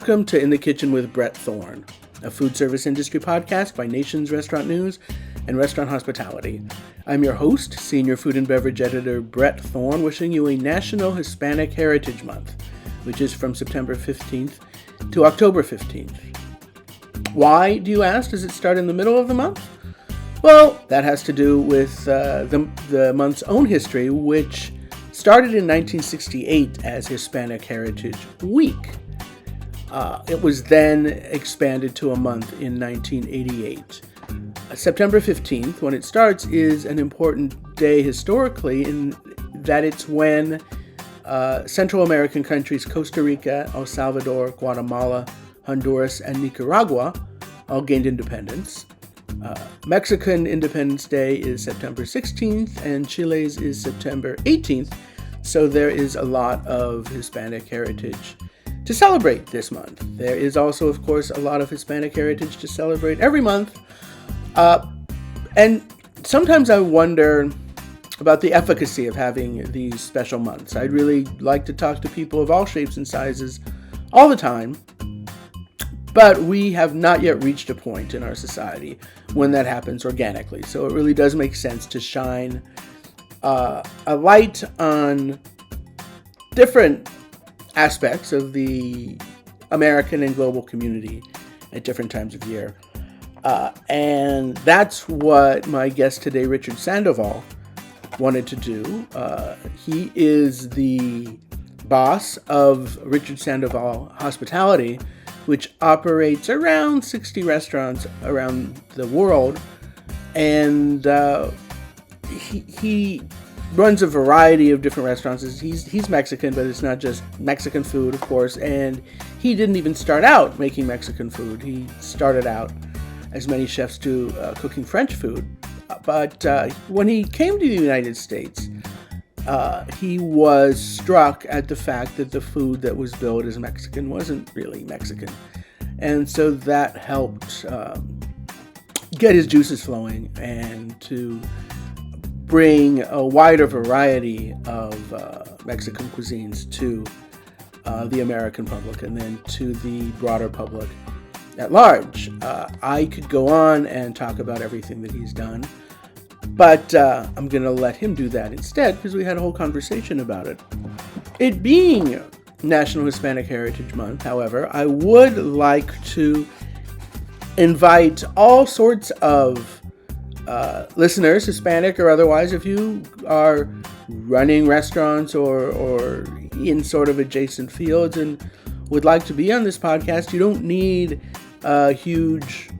Welcome to In the Kitchen with Brett Thorne, a food service industry podcast by Nation's Restaurant News and Restaurant Hospitality. I'm your host, Senior Food and Beverage Editor Brett Thorne, wishing you a National Hispanic Heritage Month, which is from September 15th to October 15th. Why, do you ask? Does it start in the middle of the month? Well, that has to do with the month's own history, which started in 1968 as Hispanic Heritage Week. It was then expanded to a month in 1988. September 15th, when it starts, is an important day historically in that it's when Central American countries Costa Rica, El Salvador, Guatemala, Honduras, and Nicaragua all gained independence. Mexican Independence Day is September 16th, and Chile's is September 18th, so there is a lot of Hispanic heritage to celebrate this month. There is also, of course, a lot of Hispanic heritage to celebrate every month. And sometimes I wonder about the efficacy of having these special months. I'd really like to talk to people of all shapes and sizes all the time, but we have not yet reached a point in our society when that happens organically. So it really does make sense to shine a light on different aspects of the American and global community at different times of year. And that's what my guest today, Richard Sandoval, wanted to do. He is the boss of Richard Sandoval Hospitality, which operates around 60 restaurants around the world. And he runs a variety of different restaurants. He's Mexican, but it's not just Mexican food, of course. And he didn't even start out making Mexican food. He started out, as many chefs do, cooking French food. But when he came to the United States, he was struck at the fact that the food that was billed as Mexican wasn't really Mexican. And so that helped get his juices flowing and to bring a wider variety of Mexican cuisines to the American public and then to the broader public at large. I could go on and talk about everything that he's done, but I'm going to let him do that instead because we had a whole conversation about it. It being National Hispanic Heritage Month, however, I would like to invite all sorts of listeners, Hispanic or otherwise, if you are running restaurants or in sort of adjacent fields and would like to be on this podcast, you don't need a huge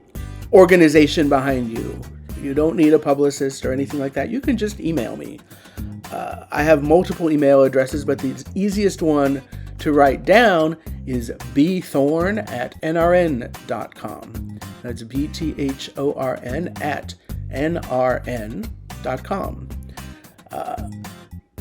organization behind you. You don't need a publicist or anything like that. You can just email me. I have multiple email addresses, but the easiest one to write down is bthorn@nrn.com. That's BTHORN at nrn.com.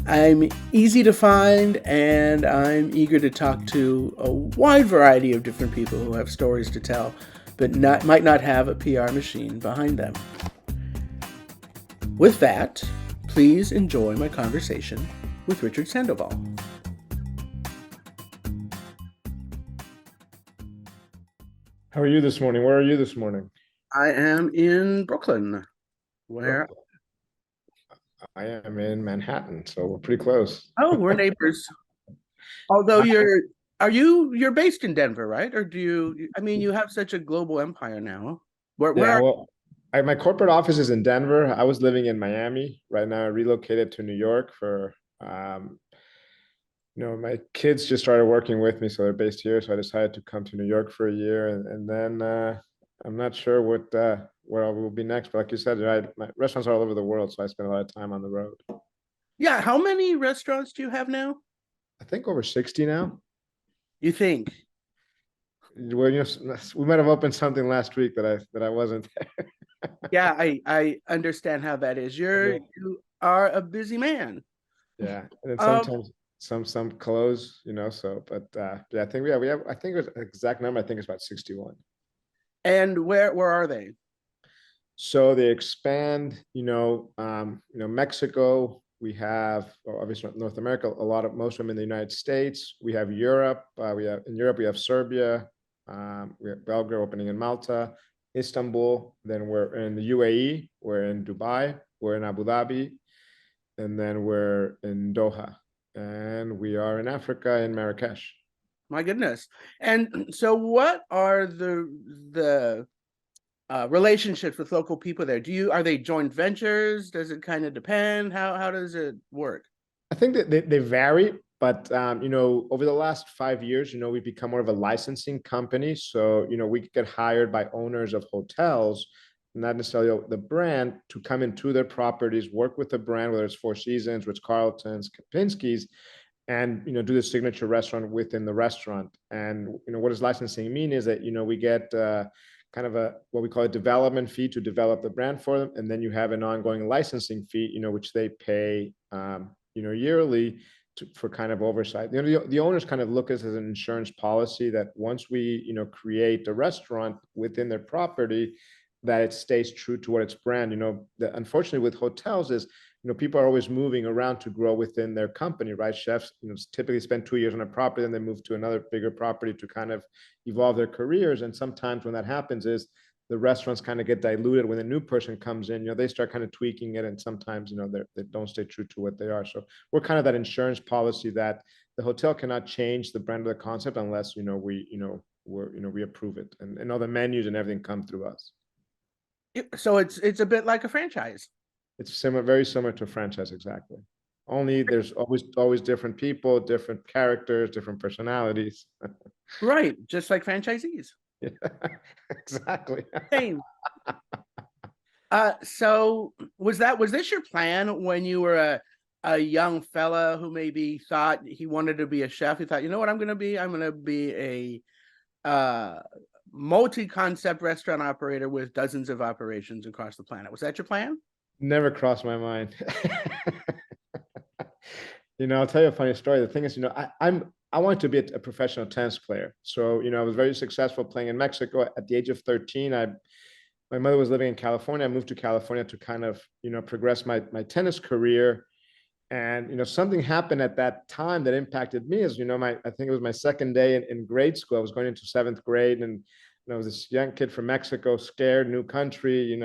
I'm easy to find, and I'm eager to talk to a wide variety of different people who have stories to tell, but might not have a PR machine behind them. With that, please enjoy my conversation with Richard Sandoval. How are you this morning? Where are you this morning? I am in Brooklyn, where I am in Manhattan, so we're pretty close. Oh, we're neighbors. Although you're based in Denver, right? Or you have such a global empire now. My corporate office is in Denver. I was living in Miami. Right now I relocated to New York for my kids just started working with me, so they're based here. So I decided to come to New York for a year, and then I'm not sure where I will be next. But like you said, my restaurants are all over the world, so I spend a lot of time on the road. Yeah, how many restaurants do you have now? I think over 60 now. You think? Well, we might have opened something last week that I wasn't there. Yeah, I understand how that is. You are a busy man. Yeah, and then sometimes some close, So, but I think we have. I think it was an exact number. I think it's about 61. And where are they? So they expand. Mexico. We have obviously North America. Most of them in the United States. We have Europe. In Europe we have Serbia, We have Belgrade opening in Malta, Istanbul. Then we're in the UAE. We're in Dubai. We're in Abu Dhabi, and then we're in Doha, and we are in Africa in Marrakesh. My goodness. And so what are the relationships with local people there? Are they joint ventures? Does it kind of depend? How does it work? I think that they vary, but over the last 5 years, we've become more of a licensing company. So, we get hired by owners of hotels, not necessarily the brand, to come into their properties, work with the brand, whether it's Four Seasons, Ritz-Carlton's, Kempinski's, and do the signature restaurant within the restaurant. And what does licensing mean is that we get kind of what we call a development fee to develop the brand for them, and then you have an ongoing licensing fee, which they pay yearly for kind of oversight. The owners kind of look at it as an insurance policy that once we create a restaurant within their property, that it stays true to what its brand. Unfortunately with hotels is people are always moving around to grow within their company, right? Chefs, typically spend 2 years on a property, and they move to another bigger property to kind of evolve their careers. And sometimes when that happens is the restaurants kind of get diluted when a new person comes in, they start kind of tweaking it. And sometimes, they don't stay true to what they are. So we're kind of that insurance policy that the hotel cannot change the brand of the concept unless, we approve it, and all the menus and everything come through us. So it's a bit like a franchise. It's similar, very similar to a franchise, exactly. Only there's always different people, different characters, different personalities. Right, just like franchisees. Yeah, exactly. Same. So was this your plan when you were a young fella who maybe thought he wanted to be a chef? You thought, you know what I'm gonna be? I'm gonna be a multi-concept restaurant operator with dozens of operations across the planet. Was that your plan? Never crossed my mind. I'll tell you a funny story. The thing is, I wanted to be a professional tennis player. So, I was very successful playing in Mexico. At the age of 13, my mother was living in California. I moved to California to kind of, progress my tennis career. And, something happened at that time that impacted me is, I think it was my second day in grade school. I was going into 7th grade, and I was this young kid from Mexico, scared, new country,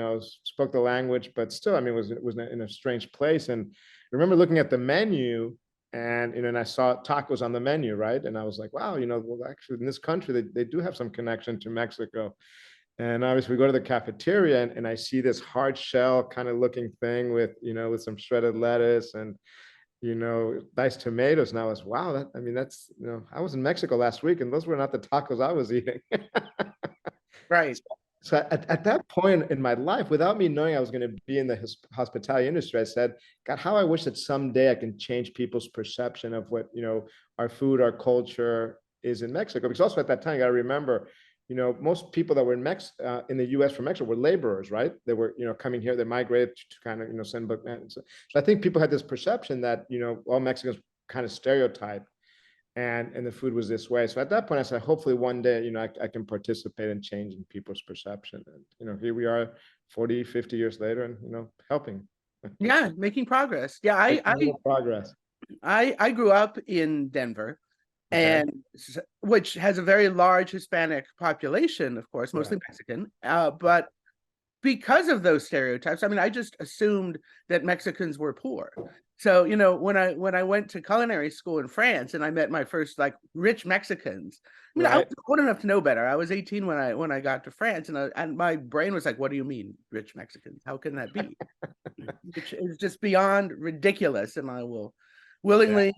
spoke the language, but still, was in a strange place. And I remember looking at the menu, and and I saw tacos on the menu, right? And I was like, wow, well, actually in this country they do have some connection to Mexico. And obviously we go to the cafeteria, and I see this hard shell kind of looking thing with with some shredded lettuce and diced tomatoes. And I was, wow, that's I was in Mexico last week, and those were not the tacos I was eating. Right. So at that point in my life, without me knowing I was going to be in the hospitality industry, I said, God, how I wish that someday I can change people's perception of what, our food, our culture is in Mexico. Because also at that time, you got to remember, most people that were in the U.S. from Mexico were laborers, right? They were, coming here, they migrated to kind of, send book. So I think people had this perception that, all Mexicans kind of stereotyped, and the food was this way. So at that point, I said, hopefully one day, I can participate in changing people's perception. And, here we are 40, 50 years later, and, helping. Yeah, making progress. Yeah, progress. I grew up in Denver, Okay. and which has a very large Hispanic population, of course, mostly Mexican. But because of those stereotypes, I just assumed that Mexicans were poor. So, when I went to culinary school in France and I met my first rich Mexicans, I was old enough to know better. I was 18 when I got to France, and my brain was like, "What do you mean, rich Mexicans? How can that be?" Which is just beyond ridiculous, and I will willingly,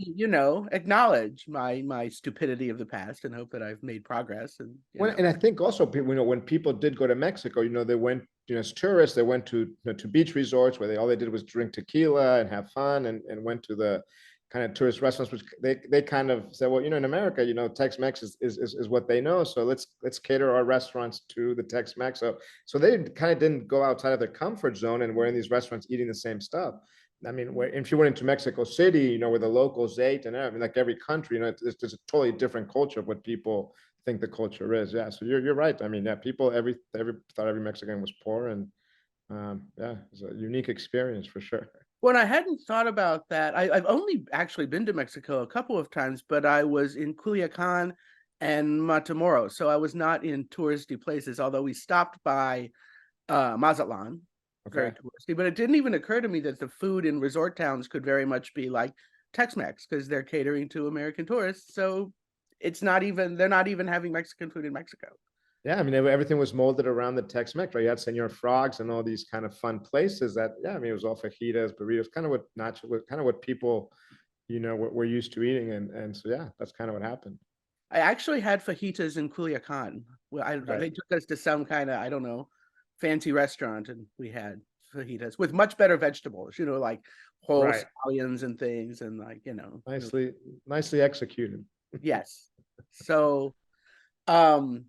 acknowledge my stupidity of the past and hope that I've made progress. And I think also, when people did go to Mexico, they went, as tourists, they went to to beach resorts where all they did was drink tequila and have fun, and went to the kind of tourist restaurants, which they kind of said, well, in America, Tex-Mex is what they know, so let's cater our restaurants to the Tex-Mex. So they kind of didn't go outside of their comfort zone, and were in these restaurants eating the same stuff. If you went into Mexico City, where the locals ate, and like every country, it's just a totally different culture of what people think the culture is. Yeah, so you're right. People thought every Mexican was poor, and yeah, it's a unique experience for sure. When I hadn't thought about that, I've only actually been to Mexico a couple of times, but I was in Culiacan and Matamoros. So I was not in touristy places, although we stopped by Mazatlan, very Okay. touristy. But it didn't even occur to me that the food in resort towns could very much be like Tex-Mex, because they're catering to American tourists. So they're not even having Mexican food in Mexico. Yeah, I mean, everything was molded around the Tex-Mex, right? You had Senor Frogs and all these kind of fun places that, yeah, I mean, it was all fajitas, burritos, kind of what natural, kind of what people, were used to eating, and so yeah, that's kind of what happened. I actually had fajitas in Culiacan. Well, Right. they took us to some kind of, I don't know, fancy restaurant, and we had fajitas with much better vegetables, like whole Right. scallions and things, and Nicely executed. yes. So, um,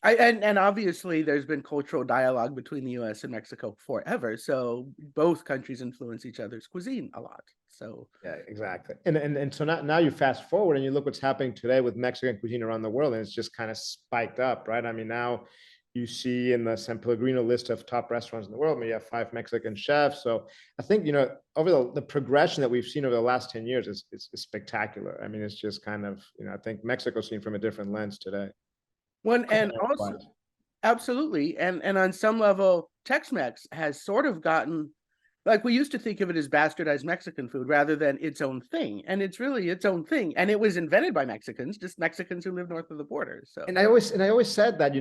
and obviously there's been cultural dialogue between the U.S. and Mexico forever. So both countries influence each other's cuisine a lot. So Yeah, exactly. And so now you fast forward and you look what's happening today with Mexican cuisine around the world, and it's just kind of spiked up, right? I mean, now you see in the San Pellegrino list of top restaurants in the world, you have 5 Mexican chefs. So I think, over the progression that we've seen over the last 10 years is spectacular. I mean, it's just kind of, I think Mexico's seen from a different lens today. one and also Culinary-wise. absolutely, and on some level, Tex-Mex has sort of gotten, like, we used to think of it as bastardized Mexican food rather than its own thing, and it's really its own thing, and it was invented by Mexicans, just Mexicans who live north of the border. So And I always said that,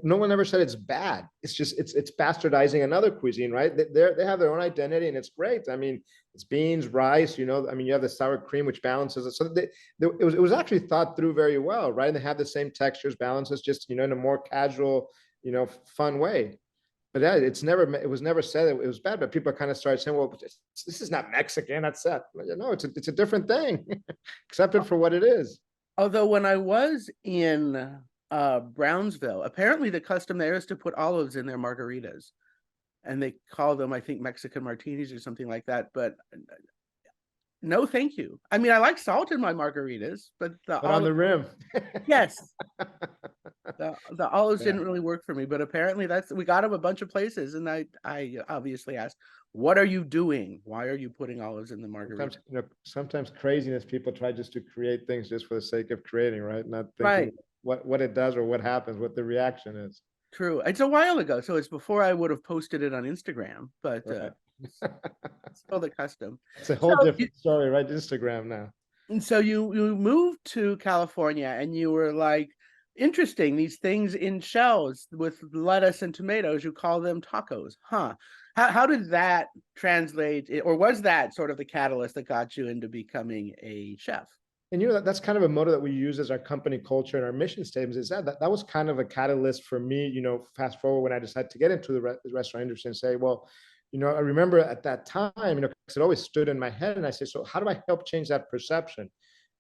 no one ever said it's bad. It's just it's bastardizing another cuisine, right? They have their own identity, and it's great. I mean, it's beans, rice. I mean, you have the sour cream, which balances it. So it was actually thought through very well, right? And they have the same textures, balances, just in a more casual, fun way. But yeah, it was never said it was bad. But people kind of started saying, well, this is not Mexican. That's it. No, it's a different thing. Accept it for what it is. although when I was in Brownsville, apparently the custom there is to put olives in their margaritas, and they call them, I think, Mexican martinis or something like that. But no, thank you. I mean, I like salt in my margaritas, but the But on olive, the rim. yes, the olives Yeah. didn't really work for me. But apparently we got them a bunch of places, and I obviously asked, "What are you doing? Why are you putting olives in the margarita?" Sometimes craziness, people try just to create things just for the sake of creating, right? Not thinking Right. what it does or what happens, what the reaction is. True. It's a while ago, so it's before I would have posted it on Instagram, but Right. it's still the custom. It's a So whole you, different story, right? Instagram now. and so you moved to California, and you were like, interesting, these things in shells with lettuce and tomatoes, you call them tacos, huh? How did that translate, or was that sort of the catalyst that got you into becoming a chef? And that's kind of a motto that we use as our company culture and our mission statements. Is that was kind of a catalyst for me. Fast forward when I decided to get into the restaurant industry and say, well, I remember at that time, because it always stood in my head, and I say, so how do I help change that perception?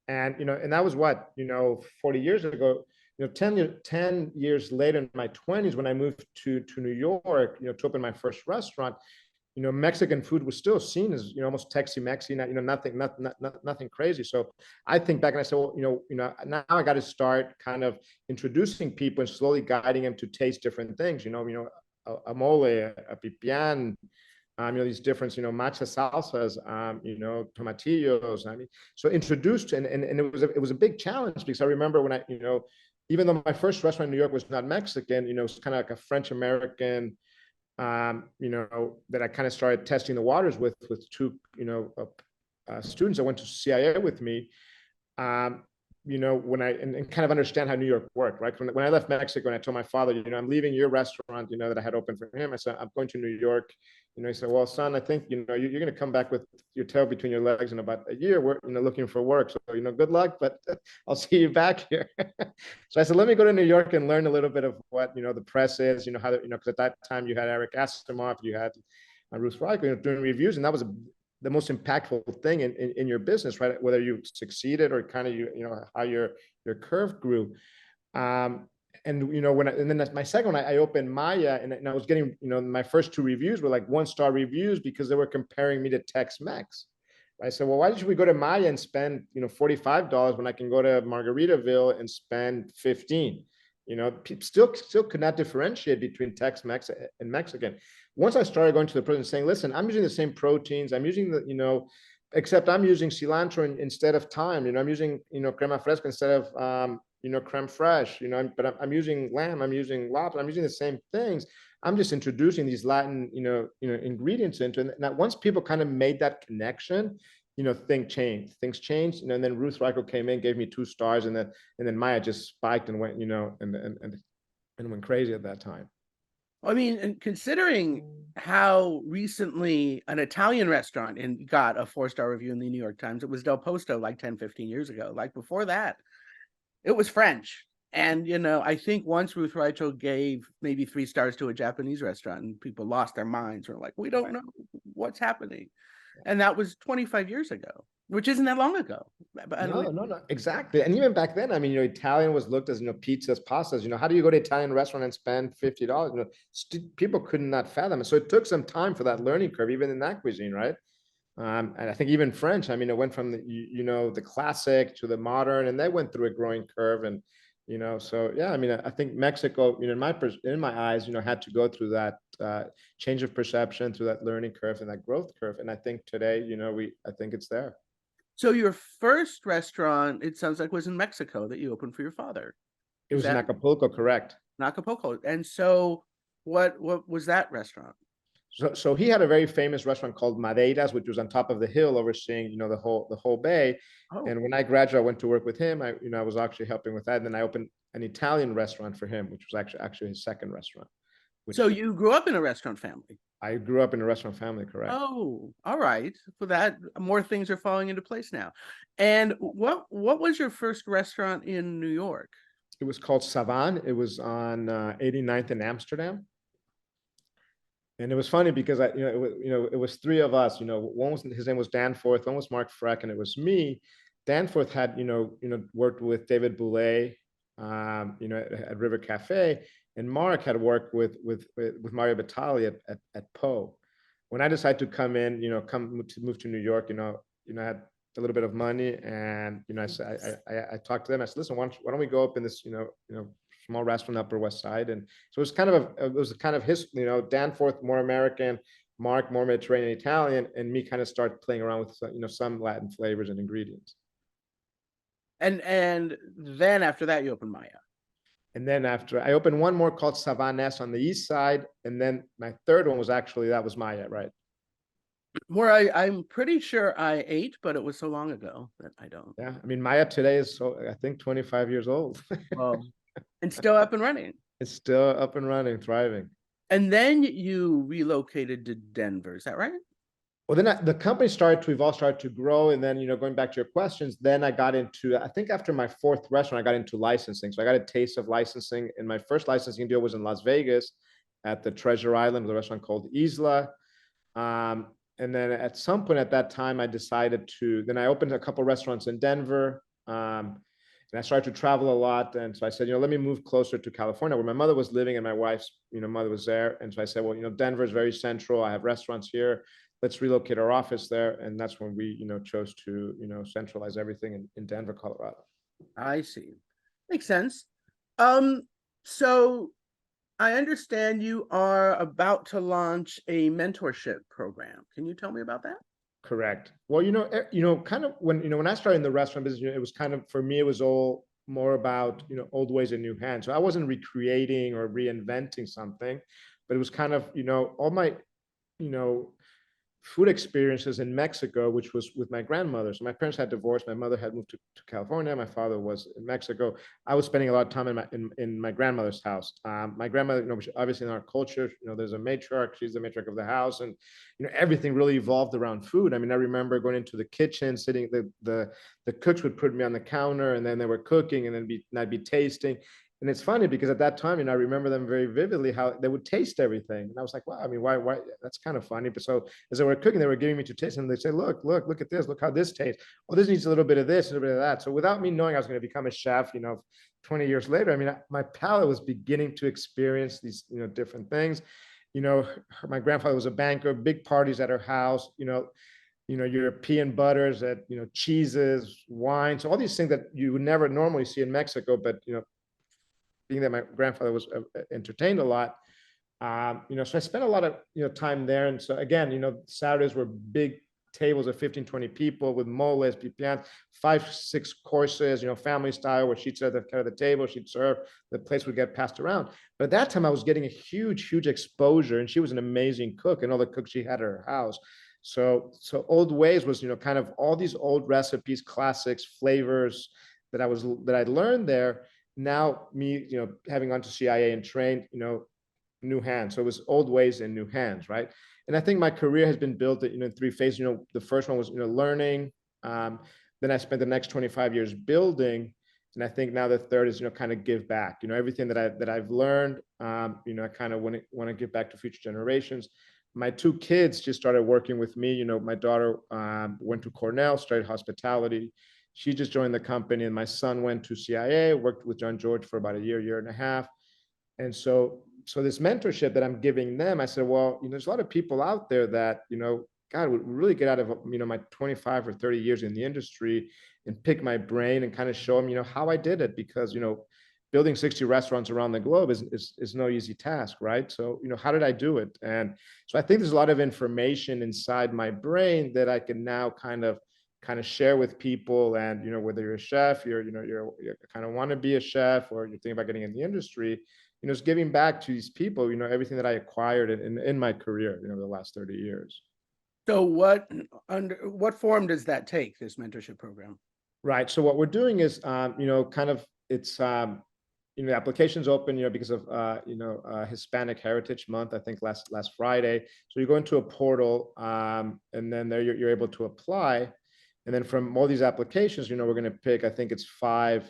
And that was what 40 years ago. 10 years later in my 20s, when I moved to New York, to open my first restaurant, Mexican food was still seen as, almost Tex-Mexy, nothing crazy. So I think back and I said, well, now I got to start kind of introducing people and slowly guiding them to taste different things. A mole, a pipián, these different, matcha salsas, tomatillos. I mean, so introduced, and it was a big challenge, because I remember when even though my first restaurant in New York was not Mexican, it's kind of like a French American, that I kind of started testing the waters with two, students that went to CIA with me. When and kind of understand how New York worked, right? When I left Mexico and I told my father, I'm leaving your restaurant, that I had opened for him. I said, I'm going to New York. He said, well, son, I think, you're going to come back with your tail between your legs in about a year. We're, looking for work. So, good luck, but I'll see you back here. So I said, let me go to New York and learn a little bit of what, the press is, how, because at that time you had Eric Asimov, you had Ruth Reich, doing reviews. And that was the most impactful thing in your business, right? Whether you succeeded or kind of how your curve grew. And and then my second one, I opened Maya, and I was getting my first 2 reviews were like 1-star reviews, because they were comparing me to Tex-Mex. I said, well, why should we go to Maya and spend $45 when I can go to Margaritaville and spend 15? Still could not differentiate between Tex-Mex and Mexican. Once I started going to the person saying, listen, I'm using the same proteins, I'm using the except I'm using cilantro instead of thyme. I'm using, crema fresca instead of, creme fraiche, but I'm using lamb, I'm using lobster, I'm using the same things. I'm just introducing these Latin, ingredients into it. And once people kind of made that connection, things changed, and then Ruth Reichel came in, gave me 2 stars, and then Maya just spiked and went, and went crazy at that time. I mean, and considering how recently an Italian restaurant got a 4-star review in the New York Times, it was Del Posto like 10, 15 years ago. Like before that, it was French. And, I think once Ruth Reichel gave maybe 3 stars to a Japanese restaurant and people lost their minds. Were like, we don't know what's happening. And that was 25 years ago, which isn't that long ago. No, exactly. And even back then, I mean, Italian was looked as, pizzas, pastas. How do you go to an Italian restaurant and spend $50? People could not fathom it. So it took some time for that learning curve, even in that cuisine, right? And I think even French, I mean, it went from the classic to the modern, and they went through a growing curve. And so yeah, I mean, I think Mexico, in my eyes, had to go through that change of perception, through that learning curve and that growth curve. And I think today, I think it's there. So your first restaurant, it sounds like, was in Mexico that you opened for your father. It was in Acapulco, correct? In Acapulco. And so what was that restaurant? So he had a very famous restaurant called Madeiras, which was on top of the hill overseeing, the whole bay. Oh. And when I graduated, I went to work with him. I was actually helping with that. And then I opened an Italian restaurant for him, which was actually his second restaurant. So you grew up in a restaurant family? I grew up in a restaurant family, correct. Oh, all right. For that, more things are falling into place now. And what was your first restaurant in New York? It was called Savann. It was on 89th in Amsterdam. And it was funny because it was 3 of us. His name was Danforth, one was Mark Freck, and it was me. Danforth had worked with David Boulay, at River Cafe, and Mark had worked with Mario Batali at Poe. When I decided to come in, move to New York, I had a little bit of money, and I talked to them. I said, listen, why don't we go up in this small restaurant Upper West Side? And so it was kind of his, Danforth more American, Mark more Mediterranean Italian, and me kind of start playing around with some Latin flavors and ingredients. And then after that, you opened Maya. And then after, I opened one more called Savann Est on the east side, and then my third one was that was Maya, right? Where I'm pretty sure I ate, but it was so long ago that I don't. Yeah, I mean, Maya today is, I think, 25 years old. Well, and still up and running. It's still up and running, thriving. And then you relocated to Denver, is that right? Well, then the company started to evolve, started to grow. And then, going back to your questions, then I got into, I think after my 4th restaurant, I got into licensing. So I got a taste of licensing. And my first licensing deal was in Las Vegas at the Treasure Island with a restaurant called Isla. And then at some point at that time, I decided then I opened a couple restaurants in Denver. And I started to travel a lot. And so I said, let me move closer to California, where my mother was living and my wife's, mother was there. And so I said, well, Denver is very central. I have restaurants here. Let's relocate our office there. And that's when we, chose to, centralize everything in Denver, Colorado. I see. Makes sense. So I understand you are about to launch a mentorship program. Can you tell me about that? Correct. Well, kind of when I started in the restaurant business, it was kind of, for me, it was all more about, old ways and new hands. So I wasn't recreating or reinventing something, but it was kind of, all my, food experiences in Mexico, which was with my grandmother. So my parents had divorced. My mother had moved to California. My father was in Mexico. I was spending a lot of time in my grandmother's house. My grandmother, obviously in our culture, there's a matriarch. She's the matriarch of the house, and everything really evolved around food. I mean, I remember going into the kitchen, sitting. The cooks would put me on the counter, and then they were cooking, and I'd be tasting. And it's funny because at that time, I remember them very vividly, how they would taste everything. And I was like, wow, I mean, why, that's kind of funny. But so as they were cooking, they were giving me to taste, and they say, look at this, look how this tastes. Oh, this needs a little bit of this, a little bit of that. So without me knowing I was going to become a chef, 20 years later, I mean, my palate was beginning to experience these, different things. My grandfather was a banker, big parties at her house, European butters, cheeses, wines, all these things that you would never normally see in Mexico, but, being that my grandfather was entertained a lot, so I spent a lot of time there. And so again, Saturdays were big tables of 15, 20 people with moles, pipians, 5, 6 courses, family style, where she'd sit at the head of the table, she'd serve, the plates would get passed around. But at that time, I was getting a huge exposure, and she was an amazing cook, and all the cooks she had at her house. So Old Ways was, kind of all these old recipes, classics, flavors that I'd learned there. Now me, having gone to CIA and trained, new hands. So it was Old Ways and new hands, right? And I think my career has been built, in 3 phases. The first one was, learning. Then I spent the next 25 years building, and I think now the third is, kind of give back. Everything that I've learned, I kind of want to give back to future generations. My 2 kids just started working with me. My daughter went to Cornell, started hospitality. She just joined the company, and my son went to CIA, worked with John George for about a year and a half. And so this mentorship that I'm giving them, I said, well, there's a lot of people out there that, God, would really get out of, my 25 or 30 years in the industry and pick my brain and kind of show them, how I did it. Because, building 60 restaurants around the globe is no easy task, right? So, how did I do it? And so I think there's a lot of information inside my brain that I can now kind of share with people. And, whether you're a chef, you kind of want to be a chef, or you're thinking about getting in the industry, it's giving back to these people, everything that I acquired in my career, the last 30 years. So what form does that take, this mentorship program? Right. So what we're doing is, kind of, it's, the application's open, because of, Hispanic Heritage Month, I think last Friday. So you go into a portal, and then there you're able to apply. And then from all these applications, we're going to pick, I think it's 5,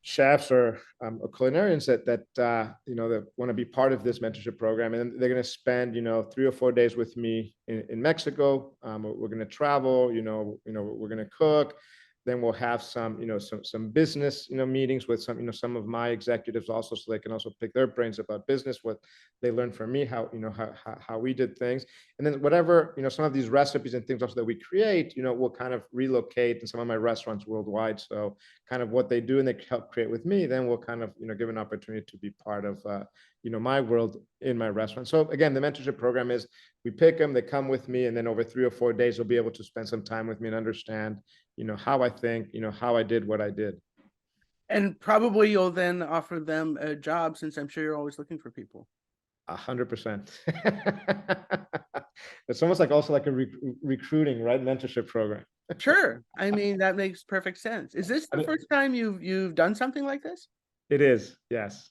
chefs or culinarians that want to be part of this mentorship program. And then they're going to spend 3 or 4 days with me in Mexico. We're going to travel, we're going to cook. Then we'll have some business meetings with some of my executives also, so they can also pick their brains about business, what they learned from me, how we did things. And then whatever some of these recipes and things also that we create, we'll kind of relocate in some of my restaurants worldwide. So kind of what they do and they help create with me, then we'll kind of give an opportunity to be part of my world in my restaurant. So again, the mentorship program is, we pick them, they come with me, and then over 3 or 4 days they'll be able to spend some time with me and understand how I think, how I did what I did. And probably you'll then offer them a job, since I'm sure you're always looking for people. 100%. It's almost like also like a recruiting, right? Mentorship program. Sure. I mean, that makes perfect sense. Is this the first time you've done something like this? It is, yes.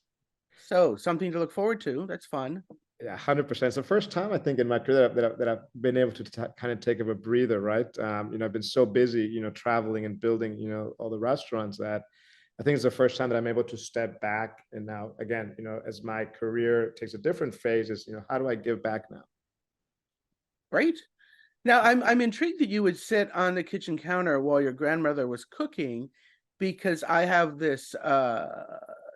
So something to look forward to. That's fun. Yeah, 100%. It's the first time I think in my career that I've been able to kind of take a breather, right? I've been so busy, traveling and building, all the restaurants, that I think it's the first time that I'm able to step back. And now, again, as my career takes a different phase, is, how do I give back now? Great. Now, I'm intrigued that you would sit on the kitchen counter while your grandmother was cooking, because I have this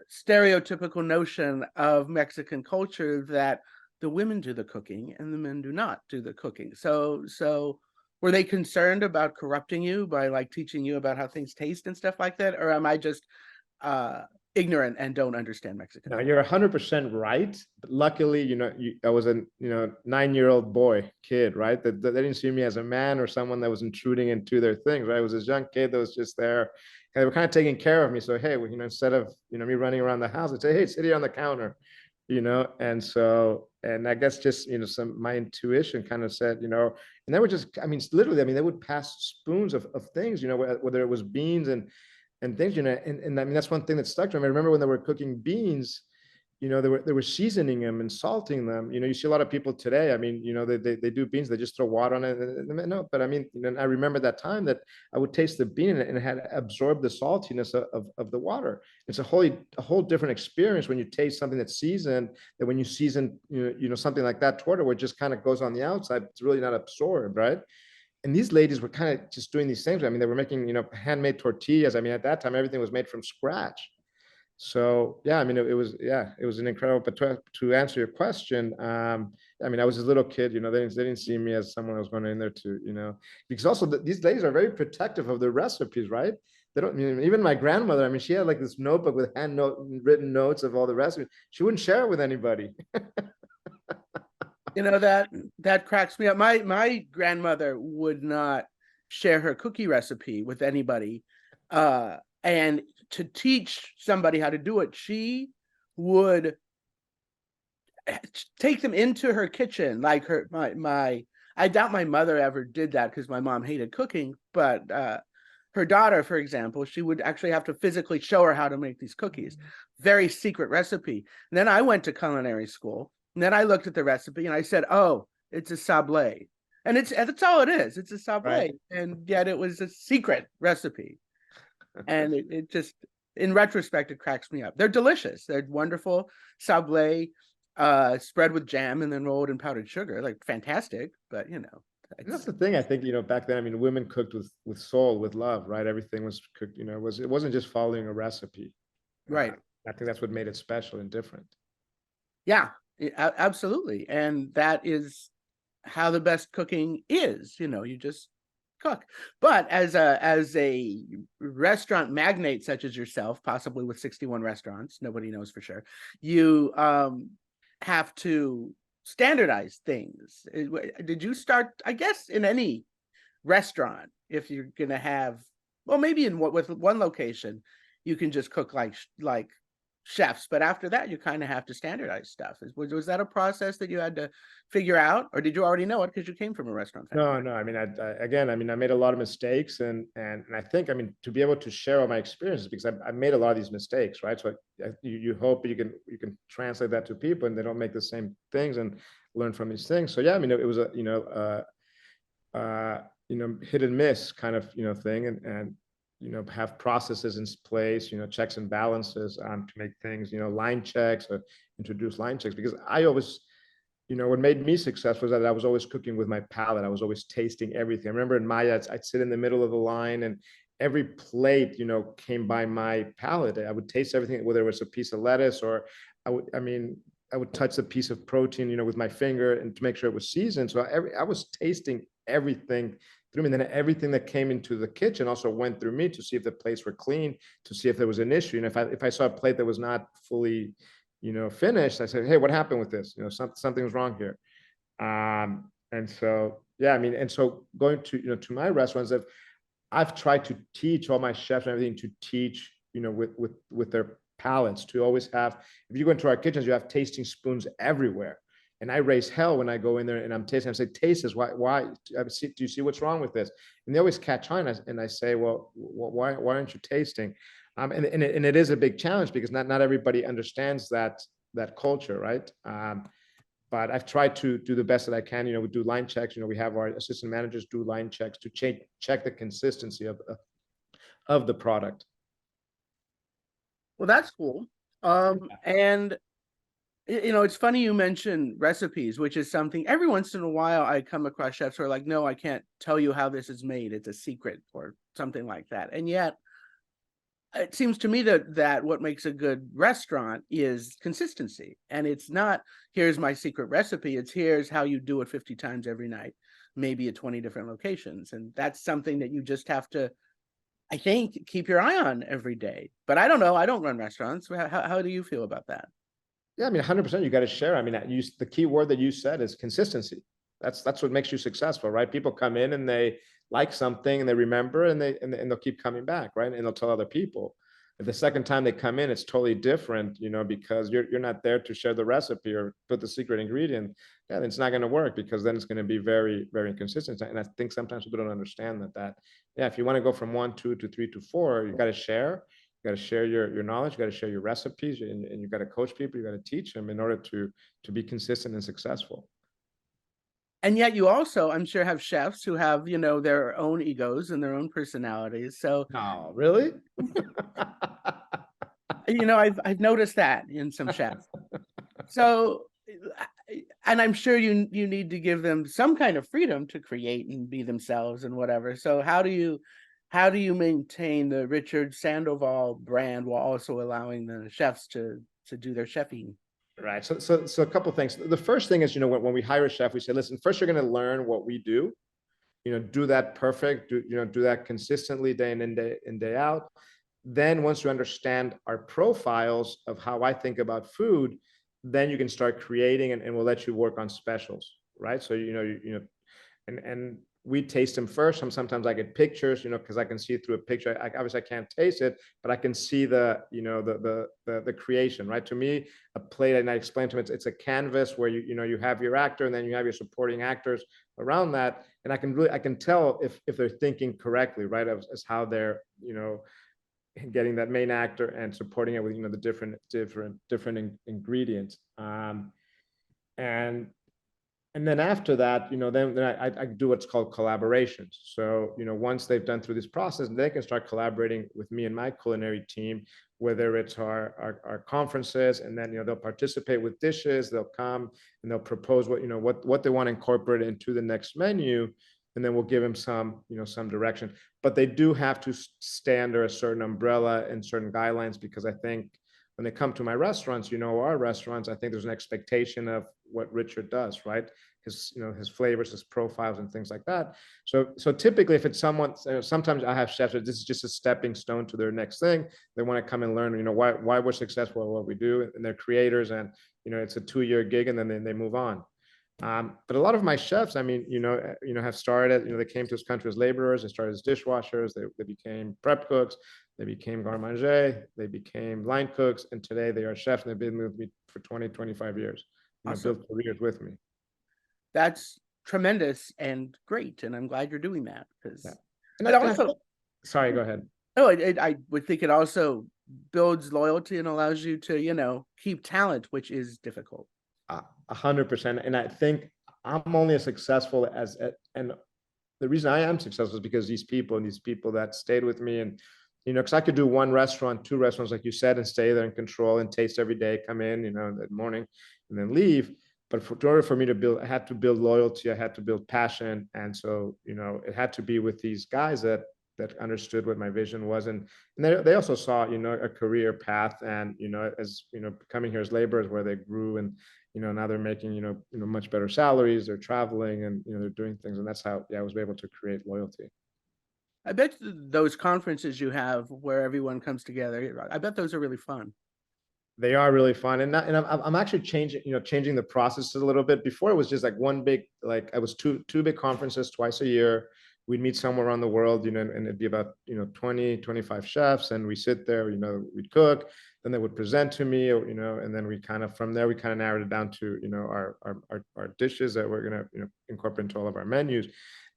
stereotypical notion of Mexican culture that the women do the cooking and the men do not do the cooking. So were they concerned about corrupting you by like teaching you about how things taste and stuff like that? Or am I just ignorant and don't understand Mexican? No, you're 100% right. But luckily, I was a 9-year-old kid, right? That they didn't see me as a man or someone that was intruding into their things, right? I was this young kid that was just there. And they were kind of taking care of me. So, hey, instead of me running around the house, I'd say, hey, sit here on the counter, And so, and I guess just my intuition kind of said, and they were just, literally, they would pass spoons of things, whether it was beans and things, and that's one thing that stuck to me. I remember when they were cooking beans, they were seasoning them and salting them. You see a lot of people today, they do beans, they just throw water on it. No, but I remember that time that I would taste the bean and it had absorbed the saltiness of the water. It's a whole different experience when you taste something that's seasoned than when you season, something like that torta, where it just kind of goes on the outside. It's really not absorbed, right? And these ladies were kind of just doing these things. They were making, handmade tortillas. At that time, everything was made from scratch. So yeah, it was an incredible. But to answer your question, I was a little kid. They didn't see me as someone who was going in there to, because also these ladies are very protective of their recipes, right? They don't. Even my grandmother. She had like this notebook with written notes of all the recipes. She wouldn't share it with anybody. You know, that cracks me up. My grandmother would not share her cookie recipe with anybody. And to teach somebody how to do it, she would take them into her kitchen. Like my I doubt my mother ever did that because my mom hated cooking, but her daughter, for example, she would actually have to physically show her how to make these cookies. Very secret recipe. And then I went to culinary school, and then I looked at the recipe and I said, "Oh, it's a sablé." And that's all it is. It's a Right. sablé. And yet it was a secret recipe. And it just, in retrospect, it cracks me up. They're delicious. They're wonderful. Sablé, spread with jam and then rolled in powdered sugar. Like fantastic, but And that's it's the thing. I think, back then, I mean, women cooked with soul, with love, right? Everything was cooked, it wasn't just following a recipe. Uh, right. I think that's what made it special and different. Yeah, absolutely. And that is how the best cooking is. You just cook. But as a restaurant magnate such as yourself, possibly with 61 restaurants, nobody knows for sure, you have to standardize things. Did you start, I guess, in any restaurant, if you're going to have, well, maybe with one location, you can just cook like chefs, but after that, you kind of have to standardize stuff. Was that a process that you had to figure out, or did you already know it because you came from a restaurant family? No, no. I mean, again, I mean, I made a lot of mistakes, and I think, I mean, to be able to share all my experiences, because I made a lot of these mistakes, right? So you hope you can translate that to people, and they don't make the same things and learn from these things. So yeah, I mean, it was a hit and miss kind of thing, and have processes in place, checks and balances to make things, line checks, or introduce line checks, because I always what made me successful is that I was always cooking with my palate. I was always tasting everything. I remember in Maya, I'd sit in the middle of the line, and every plate, came by my palate. I would taste everything, whether it was a piece of lettuce, or I would touch a piece of protein, with my finger, and to make sure it was seasoned. So I was tasting everything through me. And then everything that came into the kitchen also went through me to see if the plates were clean, to see if there was an issue. And if I saw a plate that was not fully finished, I said, "Hey, what happened with this? Something's wrong here." And so, yeah, I mean, and so going to, to my restaurants, I've tried to teach all my chefs and everything to teach, with their palates, to always have, if you go into our kitchens, you have tasting spoons everywhere. And I raise hell when I go in there and I'm tasting. I say, "Taste this. Why? Do you see what's wrong with this?" And they always catch on. And I say, "Well, why aren't you tasting?" And it is a big challenge, because not everybody understands that culture, right? But I've tried to do the best that I can. We do line checks. We have our assistant managers do line checks to check the consistency of the product. Well, that's cool. And it's funny you mention recipes, which is something every once in a while I come across chefs who are like, "No, I can't tell you how this is made. It's a secret," or something like that. And yet it seems to me that what makes a good restaurant is consistency. And it's not, "Here's my secret recipe." It's, "Here's how you do it 50 times every night, maybe at 20 different locations." And that's something that you just have to, I think, keep your eye on every day. But I don't know. I don't run restaurants. How do you feel about that? Yeah, I mean, 100%. You got to share. I mean, the key word that you said is consistency. That's what makes you successful, right? People come in and they like something and they remember, and they'll keep coming back, right? And they'll tell other people. If the second time they come in, it's totally different, because you're not there to share the recipe or put the secret ingredient. Yeah, then it's not going to work, because then it's going to be very, very inconsistent. And I think sometimes people don't understand yeah, if you want to go from 1, 2 to 3 to 4, you got to share. You got to share your knowledge. You got to share your recipes, and you got to coach people. You got to teach them in order to be consistent and successful. And yet you also, I'm sure, have chefs who have, their own egos and their own personalities. So, No, really? I've noticed that in some chefs. So, and I'm sure you need to give them some kind of freedom to create and be themselves and whatever. So how do you maintain the Richard Sandoval brand while also allowing the chefs to do their chefing? Right. So a couple of things. The first thing is, when we hire a chef, we say, "Listen, first you're going to learn what we do. Do that perfect. Do that consistently, day in and day out. Then once you understand our profiles of how I think about food, then you can start creating, and we'll let you work on specials, right? So and we taste them first. Sometimes I get pictures, because I can see through a picture. Obviously I can't taste it, but I can see the creation, right? To me, a plate, and I explain to them, it's a canvas where you have your actor, and then you have your supporting actors around that, and I can tell if they're thinking correctly, right? As how they're getting that main actor and supporting it with the different ingredients. And then after that, then I do what's called collaborations. So, once they've done through this process, they can start collaborating with me and my culinary team, whether it's our conferences, and then, they'll participate with dishes, they'll come and they'll propose what they want to incorporate into the next menu. And then we'll give them some direction, but they do have to stay under a certain umbrella and certain guidelines, because I think when they come to my restaurants, our restaurants, I think there's an expectation of what Richard does, right? His flavors, his profiles, and things like that. So typically, if it's someone, sometimes I have chefs that this is just a stepping stone to their next thing. They want to come and learn, why we're successful at what we do, and they're creators, and it's a 2-year gig, and then they move on. But a lot of my chefs, have started, they came to this country as laborers, they started as dishwashers, they became prep cooks, they became garde-manger, they became line cooks, and today they are chefs, and they've been with me for 20, 25 years. Awesome. Built careers with me. That's tremendous and great, and I'm glad you're doing that, because sorry, go ahead. No, I would think it also builds loyalty and allows you to, keep talent, which is difficult. 100%. And I think I'm only as successful and the reason I am successful is because these people that stayed with me, and, because I could do 1 restaurant, 2 restaurants, like you said, and stay there and control and taste every day, come in, in the morning and then leave. But in order for me to build, I had to build loyalty, I had to build passion. And so, it had to be with these guys that understood what my vision was. And they also saw, a career path, and, as, coming here as laborers, where they grew, and, now they're making, much better salaries, they're traveling, and, they're doing things. And that's how, I was able to create loyalty. I bet those conferences you have where everyone comes together, I bet those are really fun. They are really fun. And I'm actually changing the process a little bit. Before, it was just like one big, I was two big conferences twice a year. We'd meet somewhere around the world, and it'd be about, 20, 25 chefs, and we sit there, we'd cook, then they would present to me, and then we from there, we narrowed it down to, our dishes that we're going to, incorporate into all of our menus.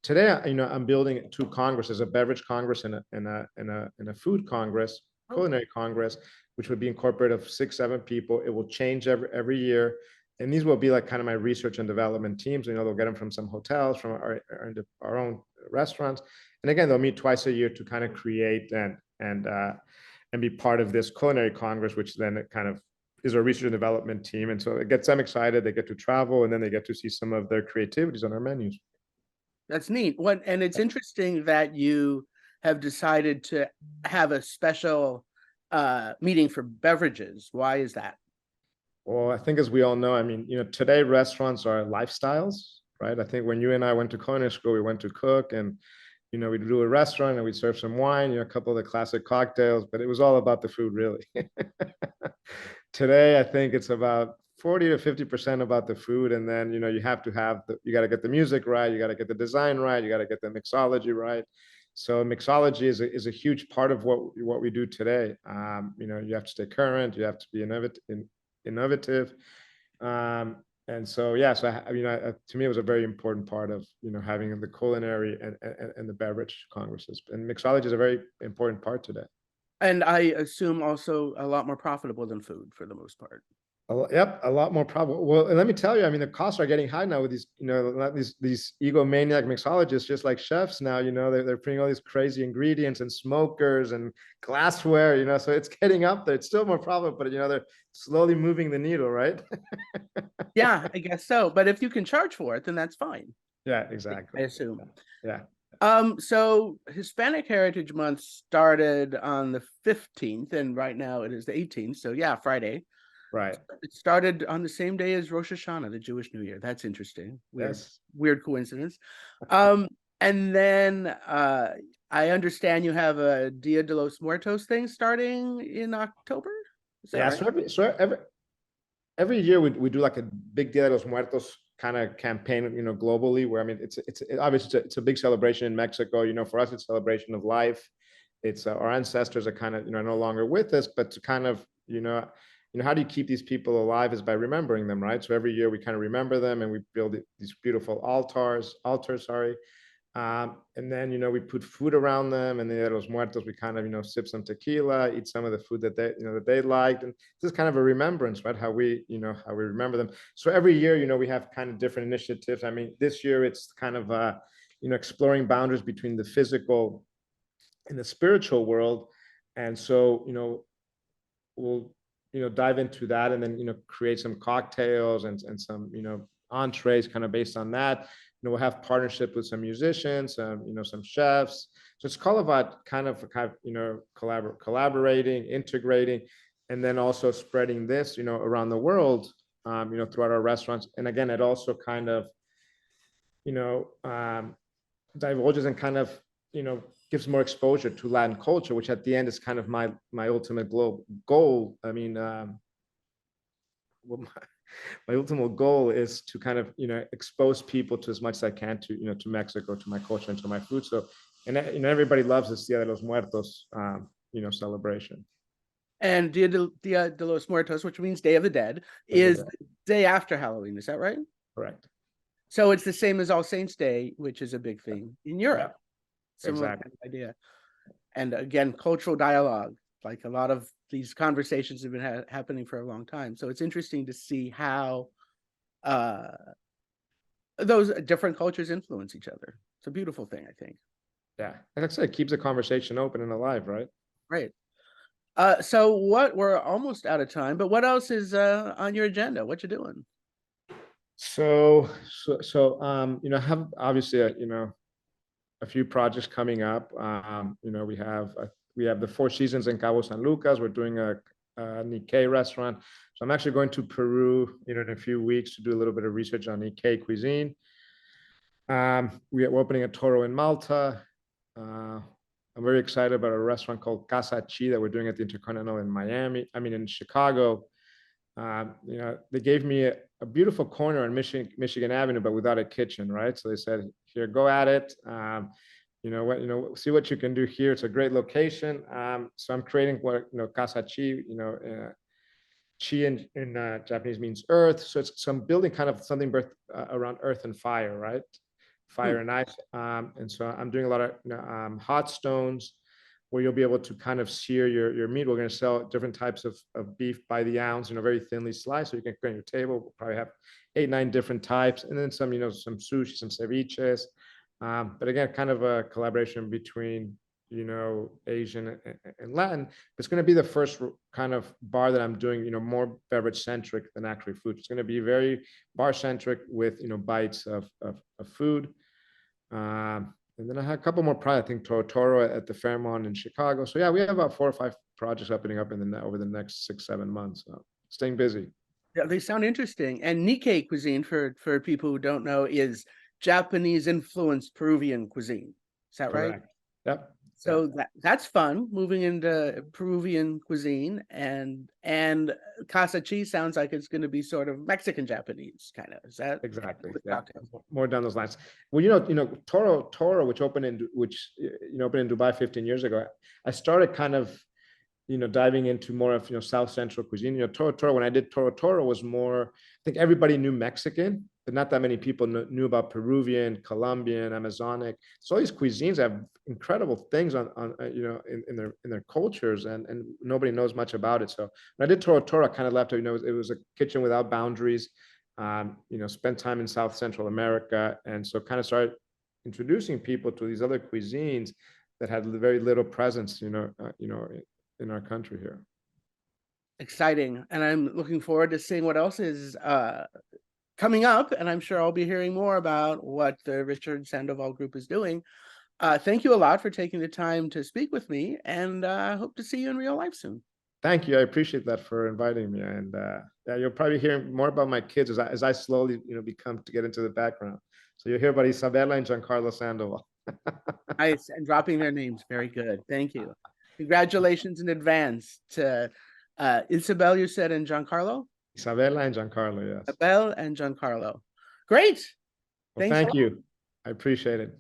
Today, I'm building 2 congresses, a beverage congress and a food congress, culinary congress, which would be incorporated of 6, 7 people. It will change every year. And these will be like my research and development teams. They'll get them from some hotels, from our own restaurants. And again, they'll meet twice a year to create and be part of this culinary congress, which then it is a research and development team. And so it gets them excited. They get to travel, and then they get to see some of their creativities on our menus. That's neat. And it's interesting that you have decided to have a special meeting for beverages. Why is that? Well, I think, as we all know, today restaurants are lifestyles, right? I think when you and I went to culinary school, we went to cook, and, we'd do a restaurant, and we'd serve some wine, a couple of the classic cocktails, but it was all about the food, really. Today, I think it's about 40 to 50% about the food. And then, you have to you got to get the music right. You got to get the design right. You got to get the mixology right. So mixology is a huge part of what we do today. You have to stay current. You have to be innovative. And so, to me, it was a very important part of, having the culinary and the beverage congresses. And mixology is a very important part today. And I assume also a lot more profitable than food for the most part. Yep, a lot more probable. Well, and let me tell you, the costs are getting high now with these, these egomaniac mixologists, just like chefs now. They're putting all these crazy ingredients and smokers and glassware. So it's getting up there. It's still more profitable, but they're slowly moving the needle, right? Yeah, I guess so. But if you can charge for it, then that's fine. Yeah, exactly. I assume. Yeah. So Hispanic Heritage Month started on the 15th, and right now it is the 18th. So yeah, Friday. Right. It started on the same day as Rosh Hashanah, the Jewish New Year. That's interesting. Weird coincidence. And then I understand you have a Dia de los Muertos thing starting in October. Is that right? So every year we do like a big Dia de los Muertos kind of campaign, globally, where I mean, obviously it's a big celebration in Mexico. For us, it's a celebration of life. It's our ancestors are kind of no longer with us, but to kind of how do you keep these people alive is by remembering them, right? So every year we kind of remember them, and we build these beautiful altars, sorry. And then we put food around them, and then los muertos we kind of sip some tequila, eat some of the food that they liked, and this is kind of a remembrance, right? How we remember them. So every year we have kind of different initiatives. I mean, this year it's kind of exploring boundaries between the physical and the spiritual world, and so we'll dive into that, and then create some cocktails and some entrees kind of based on that. We'll have partnership with some musicians, some chefs. So it's all about kind of collaborating, integrating, and then also spreading this around the world, throughout our restaurants. And again, it also kind of divulges and kind of gives more exposure to Latin culture, which at the end is kind of my ultimate goal. I mean, well, my ultimate goal is to kind of expose people to as much as I can to Mexico, to my culture, and to my food. So, and everybody loves this Dia de los Muertos celebration. And Dia de los Muertos, which means Day of the Dead, is the day after Halloween. Is that right? Correct. So it's the same as All Saints Day, which is a big thing in Europe. Yeah, similar exactly. Kind of idea. And again, cultural dialogue, like a lot of these conversations have been happening for a long time. So it's interesting to see how those different cultures influence each other. It's a beautiful thing, I think. Yeah, like I said, it keeps the conversation open and alive, right? Right. So we're almost out of time, but what else is on your agenda? What you doing? So I have obviously a few projects coming up. We have the Four Seasons in Cabo San Lucas. We're doing a Nikkei restaurant. So I'm actually going to Peru, in a few weeks to do a little bit of research on Nikkei cuisine. We're opening a Toro in Malta. I'm very excited about a restaurant called Casa Chi that we're doing at the Intercontinental in Chicago. They gave me a beautiful corner on Michigan Avenue, but without a kitchen, right? So they said, here, go at it. See what you can do here. It's a great location. So I'm creating what, Casa Chi, chi in Japanese means earth. So I'm building kind of something around earth and fire, right? Fire and ice. And so I'm doing a lot of hot stones where you'll be able to kind of sear your meat. We're going to sell different types of beef by the ounce, very thinly sliced. So you can put on your table. We'll probably have 8-9 different types, and then some, some sushi, some ceviches. But again, kind of a collaboration between, Asian and Latin. It's going to be the first kind of bar that I'm doing, more beverage centric than actually food. It's going to be very bar centric with, bites of food. And then I had a couple more projects. I think Toro at the Fairmont in Chicago. So yeah, we have about 4 or 5 projects opening up over the next 6-7 months. So staying busy. Yeah, they sound interesting. And Nikkei cuisine, for people who don't know, is Japanese influenced Peruvian cuisine. Is that right? Correct. Yep. So that's fun, moving into Peruvian cuisine, and Casa Chi sounds like it's going to be sort of Mexican Japanese kind of. Is that exactly? Yeah, more down those lines. Well, Toro, which opened in Dubai 15 years ago. I started kind of diving into more of South Central cuisine. Toro. When I did Toro was more. I think everybody knew Mexican, but not that many people knew about Peruvian, Colombian, Amazonic. So all these cuisines have incredible things on in their cultures, and nobody knows much about it. So when I did Toro, I kind of left it. It was a kitchen without boundaries. Spent time in South Central America, and so kind of started introducing people to these other cuisines that had very little presence, in our country here. Exciting, and I'm looking forward to seeing what else is coming up, and I'm sure I'll be hearing more about what the Richard Sandoval Group is doing. Thank you a lot for taking the time to speak with me, and I hope to see you in real life soon. Thank you. I appreciate that for inviting me. And you'll probably hear more about my kids as I slowly, become to get into the background. So you'll hear about Isabella and Giancarlo Sandoval. Nice, and dropping their names. Very good. Thank you. Congratulations in advance to Isabel, you said, and Giancarlo? Isabella and Giancarlo, yes. Abel and Giancarlo. Great. Well, Thanks. thank you. I appreciate it.